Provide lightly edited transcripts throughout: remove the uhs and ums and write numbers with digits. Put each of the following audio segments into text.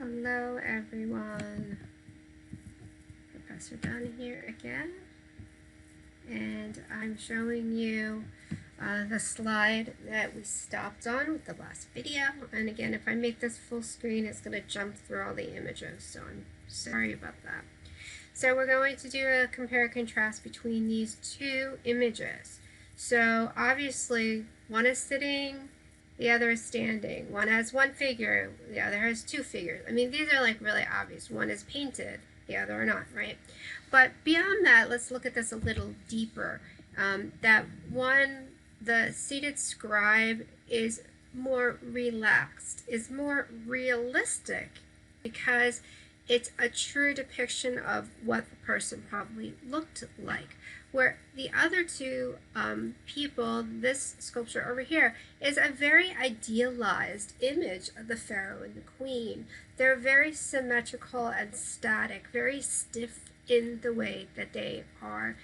Hello everyone, Professor Donna here again, and I'm showing you the slide that we stopped on with the last video. And again, if I make this full screen, it's going to jump through all the images, so I'm sorry about that. So we're going to do a compare and contrast between these two images. So obviously one is sitting, the other is standing. One has one figure, the other has two figures. I mean, these are like really obvious. One is painted, the other are not, right? But beyond that, let's look at this a little deeper. That one, the seated scribe, is more relaxed, is more realistic, because it's a true depiction of what the person probably looked like. Where the other two people, this sculpture over here, is a very idealized image of the pharaoh and the queen. They're very symmetrical and static, very stiff in the way that they are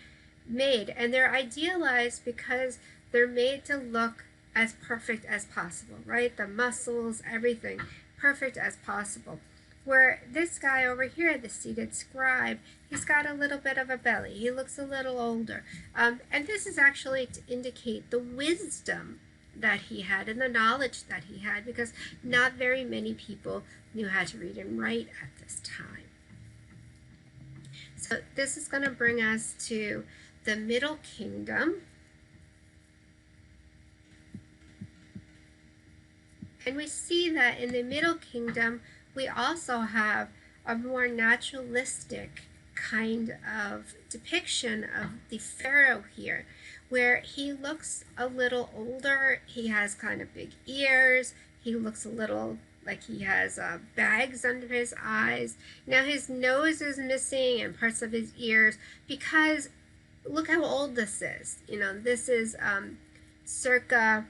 made. And they're idealized because they're made to look as perfect as possible, right? The muscles, everything, perfect as possible. Where this guy over here, the seated scribe, he's got a little bit of a belly. He looks a little older. And this is actually to indicate the wisdom that he had and the knowledge that he had, because not very many people knew how to read and write at this time. So this is going to bring us to the Middle Kingdom. And we see that in the Middle Kingdom, we also have a more naturalistic kind of depiction of the pharaoh here, where he looks a little older. He has kind of big ears. He looks a little like he has bags under his eyes. Now his nose is missing and parts of his ears, because look how old this is. You know, this is circa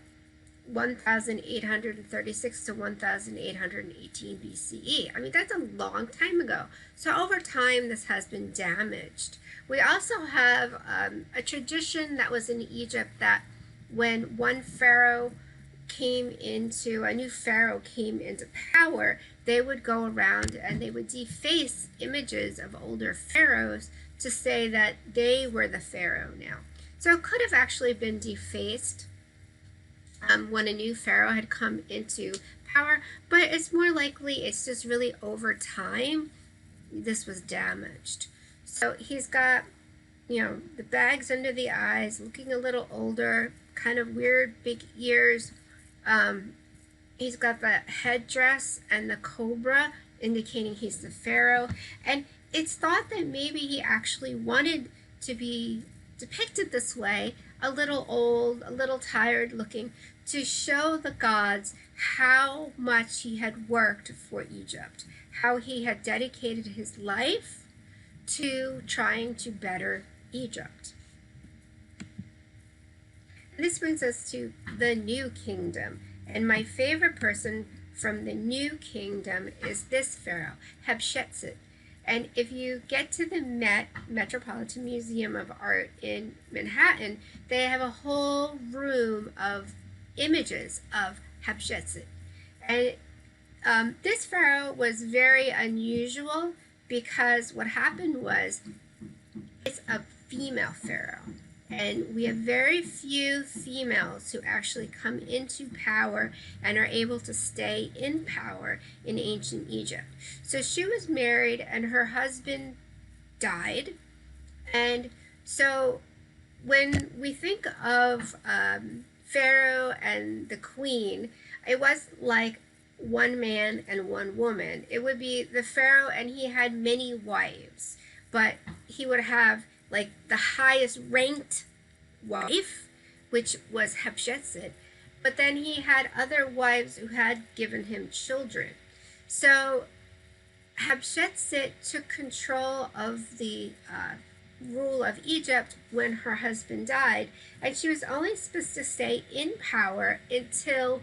1836 to 1818 BCE. I mean, that's a long time ago. So over time, this has been damaged. We also have a tradition that was in Egypt that when a new pharaoh came into power, they would go around and they would deface images of older pharaohs to say that they were the pharaoh now. So it could have actually been defaced when a new pharaoh had come into power, but it's more likely it's just really over time this was damaged. So he's got, you know, the bags under the eyes, looking a little older, kind of weird big ears. He's got the headdress and the cobra, indicating he's the pharaoh. And it's thought that maybe he actually wanted to be depicted this way, a little old, a little tired looking, to show the gods how much he had worked for Egypt, how he had dedicated his life to trying to better Egypt. And this brings us to the New Kingdom. And my favorite person from the New Kingdom is this pharaoh, Hatshepsut. And if you get to the Metropolitan Museum of Art in Manhattan, they have a whole room of images of Hatshepsut. And this pharaoh was very unusual, because what happened was it's a female pharaoh. And we have very few females who actually come into power and are able to stay in power in ancient Egypt. So she was married and her husband died. And so when we think of Pharaoh and the queen, it was like one man and one woman. It would be the pharaoh, and he had many wives, but he would have like the highest ranked wife, which was Hatshepsut, but then he had other wives who had given him children. So Hatshepsut took control of the rule of Egypt when her husband died, and she was only supposed to stay in power until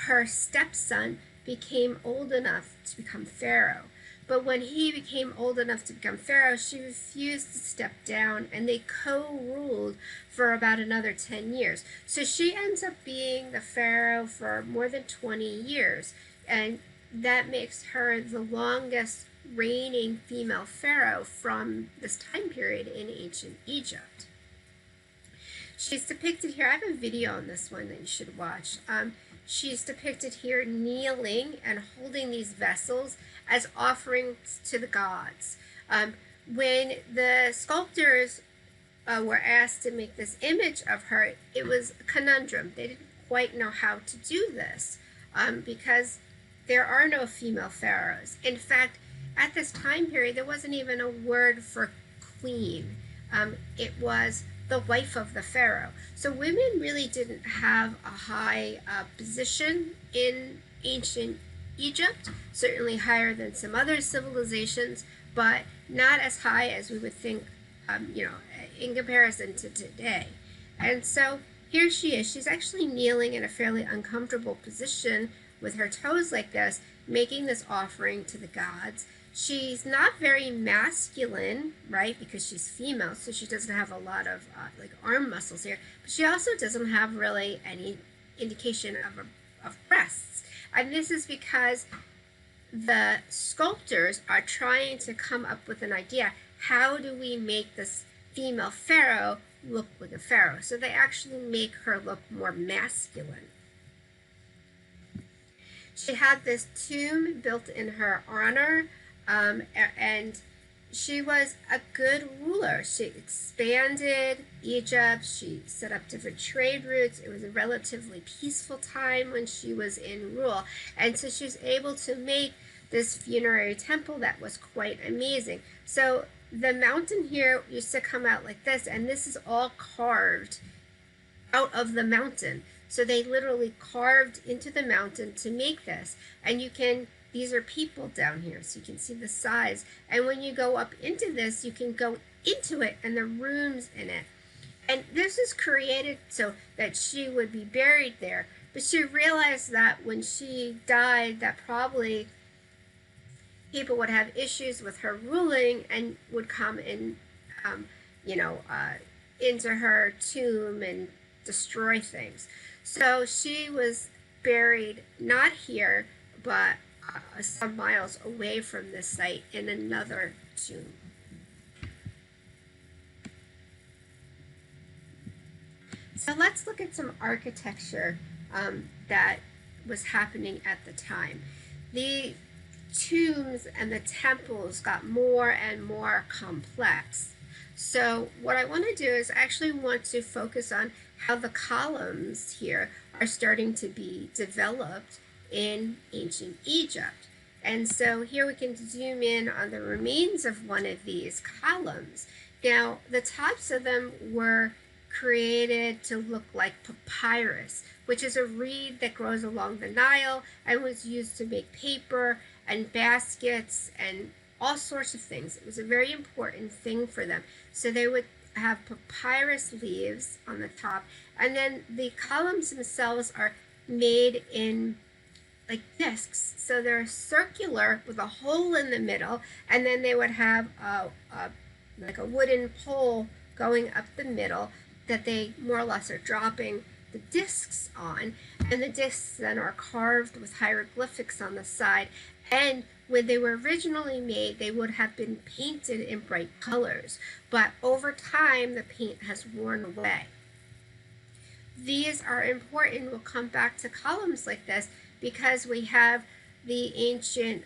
her stepson became old enough to become pharaoh. But when he became old enough to become pharaoh, she refused to step down, and they co-ruled for about another 10 years. So she ends up being the pharaoh for more than 20 years. And that makes her the longest reigning female pharaoh from this time period in ancient Egypt. She's depicted here. I have a video on this one that you should watch. She's depicted here kneeling and holding these vessels as offerings to the gods. When the sculptors were asked to make this image of her, it was a conundrum. They didn't quite know how to do this because there are no female pharaohs. In fact, at this time period, there wasn't even a word for queen. It was the wife of the pharaoh. So women really didn't have a high position in ancient Egypt, certainly higher than some other civilizations, but not as high as we would think, in comparison to today. And so here she is. She's actually kneeling in a fairly uncomfortable position with her toes like this, making this offering to the gods. She's not very masculine, right, because she's female, so she doesn't have a lot of arm muscles here, but she also doesn't have really any indication of breasts. And this is because the sculptors are trying to come up with an idea. How do we make this female pharaoh look like a pharaoh? So they actually make her look more masculine. She had this tomb built in her honor, and she was a good ruler. She expanded Egypt. She set up different trade routes. It was a relatively peaceful time when she was in rule. And so she was able to make this funerary temple that was quite amazing. So the mountain here used to come out like this, and this is all carved out of the mountain. So they literally carved into the mountain to make this. And these are people down here, so you can see the size. And when you go up into this, you can go into it and the rooms in it. And this is created so that she would be buried there. But she realized that when she died, that probably people would have issues with her ruling and would come in, into her tomb and destroy things. So she was buried not here, but some miles away from this site in another tomb. So let's look at some architecture that was happening at the time. The tombs and the temples got more and more complex. So what I want to do is actually want to focus on how the columns here are starting to be developed in ancient Egypt. And so here we can zoom in on the remains of one of these columns. Now, the tops of them were created to look like papyrus, which is a reed that grows along the Nile and was used to make paper and baskets and all sorts of things. It was a very important thing for them. So they would have papyrus leaves on the top, and then the columns themselves are made in like discs. So they're circular with a hole in the middle, and then they would have like a wooden pole going up the middle that they more or less are dropping the discs on, and the discs then are carved with hieroglyphics on the side. And when they were originally made, they would have been painted in bright colors, but over time the paint has worn away. These are important. We'll come back to columns like this because we have the ancient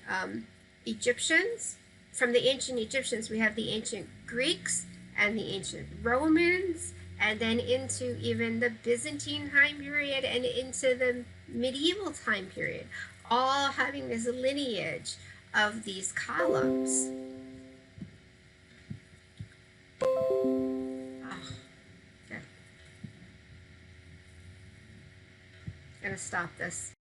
Egyptians. From the ancient Egyptians, we have the ancient Greeks and the ancient Romans, and then into even the Byzantine time period and into the medieval time period, all having this lineage of these columns. Oh, good. I'm gonna stop this.